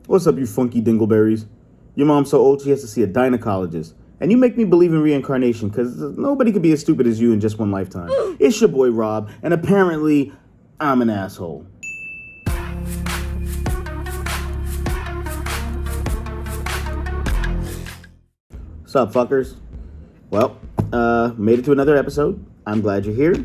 What's up, you funky dingleberries? Your mom's so old she has to see a gynecologist. And you make me believe in reincarnation, because nobody could be as stupid as you in just one lifetime. It's your boy Rob, and apparently, I'm an asshole. What's up, fuckers? Well, made it to another episode. I'm glad you're here.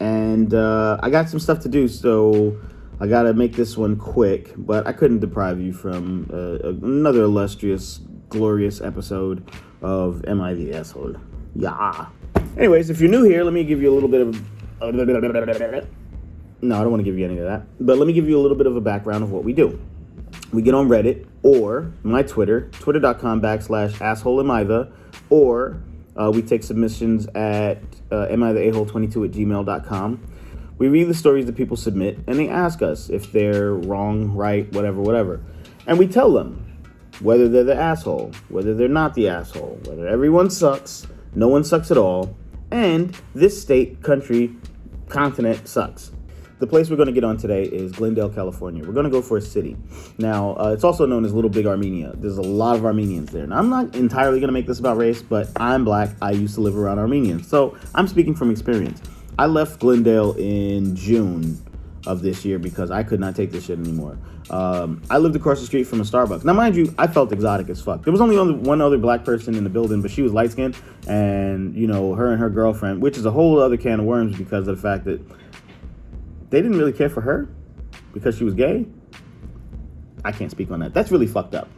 And I got some stuff to do, so I gotta make this one quick, but I couldn't deprive you from another illustrious, glorious episode of Am I the Asshole? Yeah. Anyways, if you're new here, let me give you a little bit of... No, I don't want to give you any of that. But let me give you a little bit of a background of what we do. We get on Reddit or my Twitter, twitter.com/assholeamthe, or we take submissions at amitheahole22@gmail.com. We read the stories that people submit, and they ask us if they're wrong, right, whatever. And we tell them whether they're the asshole, whether they're not the asshole, whether everyone sucks, no one sucks at all, and this state, country, continent sucks. The place we're going to get on today is Glendale, California. We're going to go for a city. Now, it's also known as Little Big Armenia. There's a lot of Armenians there. Now, I'm not entirely going to make this about race, but I'm black. I used to live around Armenians. So I'm speaking from experience. I left Glendale in June of this year because I could not take this shit anymore. I lived across the street from a Starbucks. Now, mind you, I felt exotic as fuck. There was only one other black person in the building, but she was light-skinned, and, you know, her and her girlfriend, which is a whole other can of worms because of the fact that they didn't really care for her because she was gay. I can't speak on that. That's really fucked up.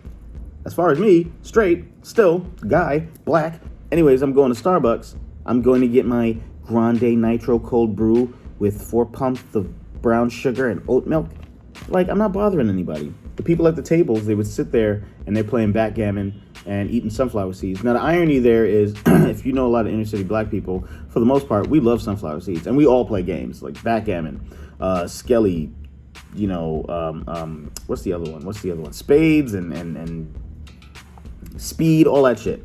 As far as me, straight, still, guy, black. Anyways, I'm going to Starbucks. I'm going to get my Grande Nitro Cold Brew with 4 pumps of brown sugar and oat milk. Like, I'm not bothering anybody. The people at the tables, they would sit there and they're playing backgammon and eating sunflower seeds. Now, the irony there is, if you know a lot of inner city black people, for the most part, we love sunflower seeds. And we all play games like backgammon, Skelly, you know, what's the other one? Spades and speed, all that shit.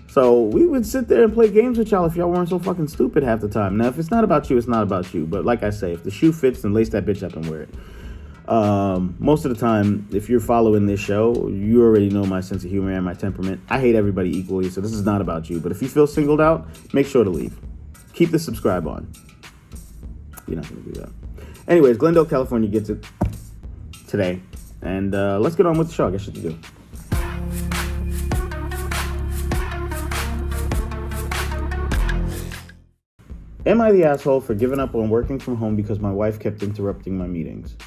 So we would sit there and play games with y'all if y'all weren't so fucking stupid half the time. Now, if it's not about you, it's not about you. But like I say, if the shoe fits, then lace that bitch up and wear it. Most of the time, if you're following this show, you already know my sense of humor and my temperament. I hate everybody equally, so this is not about you. But if you feel singled out, make sure to leave. Keep the subscribe on. You're not going to do that. Anyways, Glendale, California gets it today. And let's get on with the show. I got shit to do. Am I the asshole for giving up on working from home because my wife kept interrupting my meetings?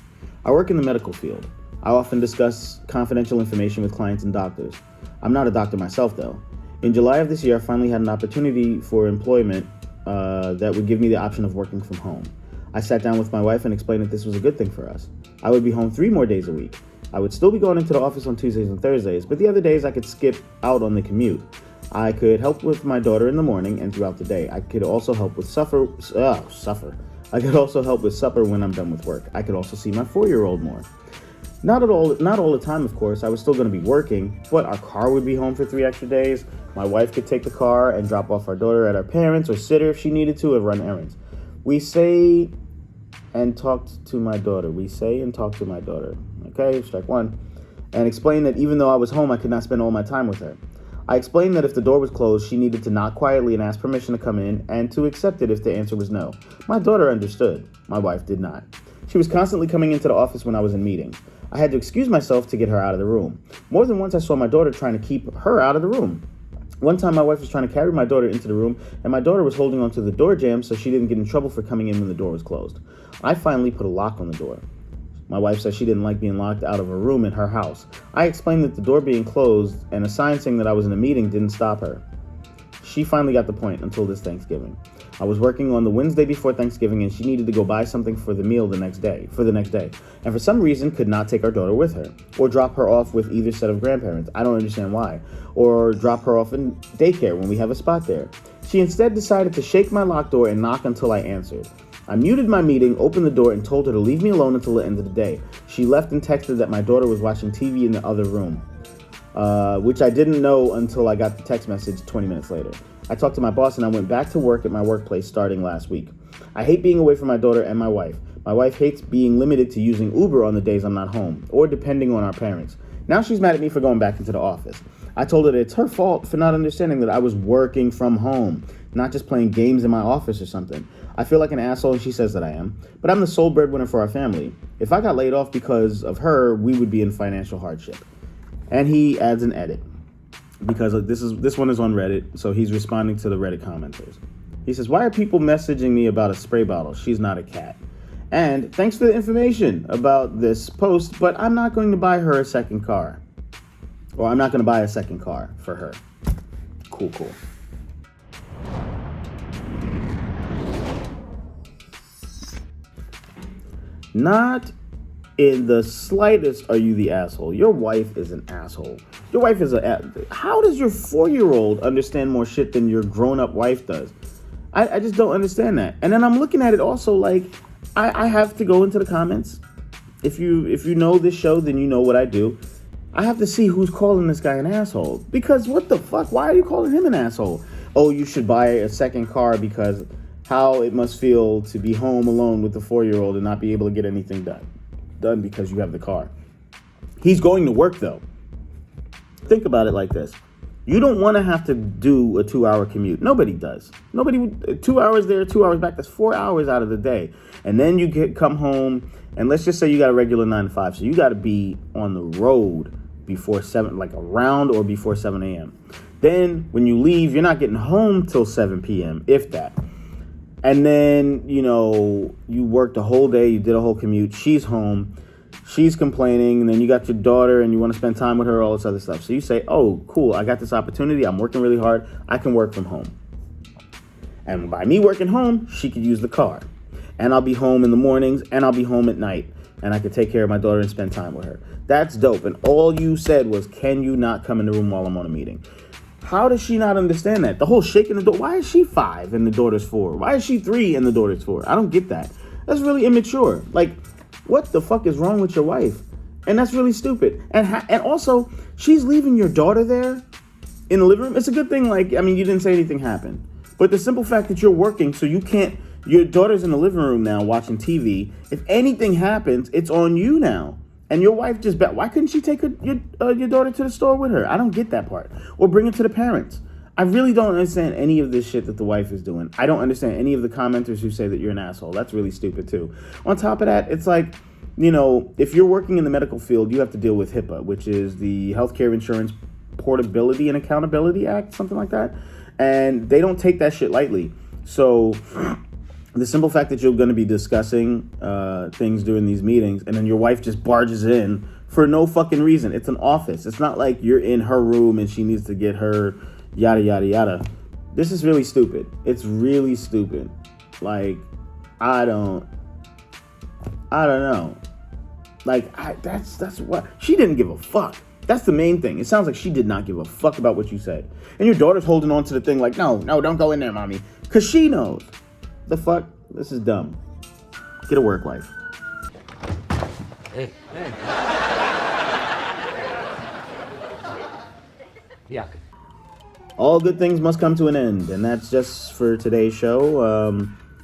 I work in the medical field. I often discuss confidential information with clients and doctors. I'm not a doctor myself, though. In July of this year, I finally had an opportunity for employment that would give me the option of working from home. I sat down with my wife and explained that this was a good thing for us. I would be home 3 more days a week. I would still be going into the office on Tuesdays and Thursdays, but the other days I could skip out on the commute. I could help with my daughter in the morning and throughout the day. I could also help with I could also help with supper when I'm done with work. I could also see my 4-year-old more. Not all the time, of course. I was still going to be working, but our car would be home for 3 extra days. My wife could take the car and drop off our daughter at our parents' or sit her if she needed to and run errands. We say and talked to my daughter. Okay, strike one. And explained that even though I was home, I could not spend all my time with her. I explained that if the door was closed, she needed to knock quietly and ask permission to come in, and to accept it if the answer was no. My daughter understood. My wife did not. She was constantly coming into the office when I was in meetings. I had to excuse myself to get her out of the room. More than once, I saw my daughter trying to keep her out of the room. One time, my wife was trying to carry my daughter into the room, and my daughter was holding onto the door jamb so she didn't get in trouble for coming in when the door was closed. I finally put a lock on the door. My wife said she didn't like being locked out of her room in her house. I explained that the door being closed and a sign saying that I was in a meeting didn't stop her. She finally got the point until this Thanksgiving. I was working on the Wednesday before Thanksgiving and she needed to go buy something for the meal the next day, and for some reason could not take our daughter with her, or drop her off with either set of grandparents. I don't understand why. Or drop her off in daycare when we have a spot there. She instead decided to shake my locked door and knock until I answered. I muted my meeting, opened the door, and told her to leave me alone until the end of the day. She left and texted that my daughter was watching TV in the other room, which I didn't know until I got the text message 20 minutes later. I talked to my boss and I went back to work at my workplace starting last week. I hate being away from my daughter and my wife. My wife hates being limited to using Uber on the days I'm not home, or depending on our parents. Now she's mad at me for going back into the office. I told her that it's her fault for not understanding that I was working from home, not just playing games in my office or something. I feel like an asshole, and she says that I am, but I'm the sole breadwinner for our family. If I got laid off because of her, we would be in financial hardship. And he adds an edit, because this one is on Reddit, so he's responding to the Reddit commenters. He says, why are people messaging me about a spray bottle? She's not a cat. And thanks for the information about this post, but I'm not going to buy her a second car. Or I'm not going to buy a second car for her. Cool. Not in the slightest are you the asshole. Your wife is an asshole. Your wife is how does your 4-year-old understand more shit than your grown-up wife does? I just don't understand that. And then I'm looking at it also like, I have to go into the comments. If you know this show, then you know what I do. I have to see who's calling this guy an asshole. Because what the fuck? Why are you calling him an asshole? Oh, you should buy a second car because how it must feel to be home alone with the 4-year-old and not be able to get anything done because you have the car. He's going to work though. Think about it like this. You don't want to have to do a 2-hour commute. Nobody does. 2 hours there, 2 hours back. That's 4 hours out of the day. And then you come home, and let's just say you got a regular 9 to 5. So you got to be on the road before 7, like around or before 7 a.m. Then when you leave, you're not getting home till 7 p.m., if that. And then, you worked the whole day. You did a whole commute. She's home. She's complaining, and then you got your daughter and you want to spend time with her, all this other stuff. So you say, oh, cool, I got this opportunity. I'm working really hard. I can work from home. And by me working home, she could use the car. And I'll be home in the mornings, and I'll be home at night. And I could take care of my daughter and spend time with her. That's dope. And all you said was, can you not come in the room while I'm on a meeting? How does she not understand that? The whole shaking the door. Why is she 5 and the daughter's 4? Why is she 3 and the daughter's 4? I don't get that. That's really immature. Like, what the fuck is wrong with your wife? And that's really stupid. And also, she's leaving your daughter there in the living room. It's a good thing, you didn't say anything happened. But the simple fact that you're working, so your daughter's in the living room now watching TV. If anything happens, it's on you now. And your wife why couldn't she take your daughter to the store with her? I don't get that part. Or bring it to the parents. I really don't understand any of this shit that the wife is doing. I don't understand any of the commenters who say that you're an asshole. That's really stupid too. On top of that, it's like, if you're working in the medical field, you have to deal with HIPAA, which is the Healthcare Insurance Portability and Accountability Act, something like that. And they don't take that shit lightly. So the simple fact that you're going to be discussing things during these meetings, and then your wife just barges in for no fucking reason. It's an office. It's not like you're in her room and she needs to get her yada, yada, yada. This is really stupid. It's really stupid. Like, I don't know. Like, that's what, she didn't give a fuck. That's the main thing. It sounds like she did not give a fuck about what you said. And your daughter's holding on to the thing like, no, don't go in there, mommy. Because she knows. The fuck? This is dumb. Get a work life. Hey. Yeah. All good things must come to an end, and that's just for today's show.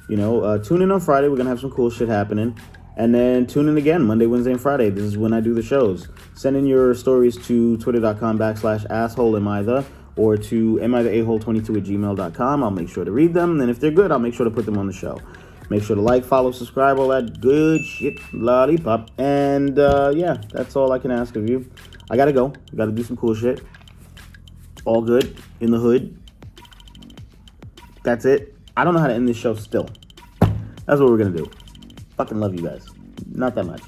Tune in on Friday. We're going to have some cool shit happening. And then tune in again Monday, Wednesday, and Friday. This is when I do the shows. Send in your stories to twitter.com/assholeamthe or to amithehole22@gmail.com. I'll make sure to read them. And if they're good, I'll make sure to put them on the show. Make sure to like, follow, subscribe, all that good shit, lollipop. And that's all I can ask of you. I got to go. Got to do some cool shit. All good in the hood. That's it. I don't know how to end this show still. That's what we're going to do. Fucking love you guys. Not that much.